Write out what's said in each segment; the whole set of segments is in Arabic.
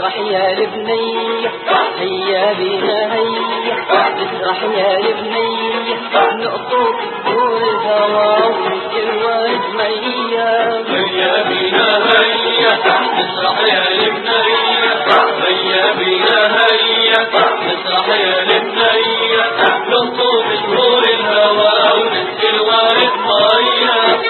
نسرح يا لبنية هيا بينا هيا نسرح يا لبنية نقطوف دور الهوى والجواد مية هيا بينا هيا نسرح يا لبنية هيا بينا هيا نسرح يا لبنية نقطوف دور الهوى والجواد مية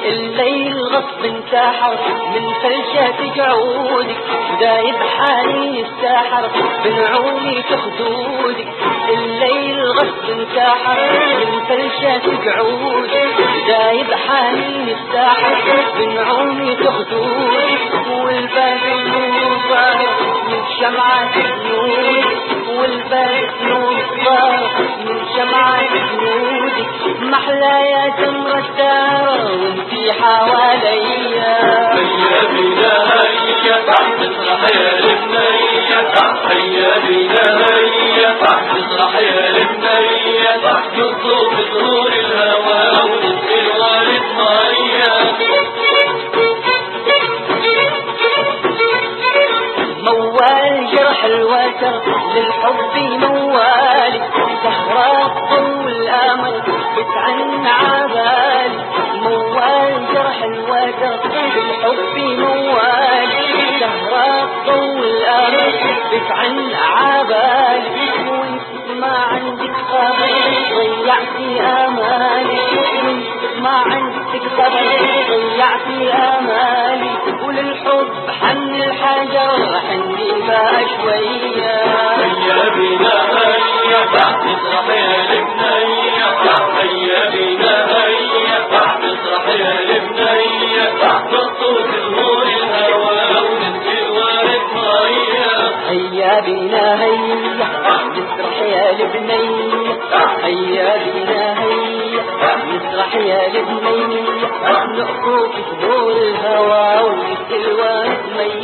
الليل غصب انتحر من فلشات جعودك دايب حالي الساحر بنعومي تخدودك الليل غصب انتحر من فلشات جعودك دايب حالي الساحر بنعومي تخدودك والباب نور ظاهر من شمعة جنودك والباب نور ظاهر من شمعة جنودك محلى يا تمر الدار وانتي حواليا هيا بينا هيا نسرح يا لبنية هيا بينا هيا نسرح يا لبنية نطوف ظهور الهوى ونسقي الوارد مية موال جرح الوتر للحب موالي سهرة ضو الامل بتعن عبالي موال جرح الوتر للحب موالي سهرة ضو الامل بتعن عبالي وانت ما عندك خبر ضيعتي امالي وانت ما عندك خبر ضيعتي امالي وللحب حن الحجر حني بقى شوية هيا بينا هيا نسرح يا لبنية هيا بينا هيا نسرح يا لبنية نطوف ظهور الهوى ونسقي الوارد مية هيا بينا هيا نسرح يا لبنية هيا بينا هيا نسرح يا لبنية نقطوف ظهور الهوى ونسقي الوارد مية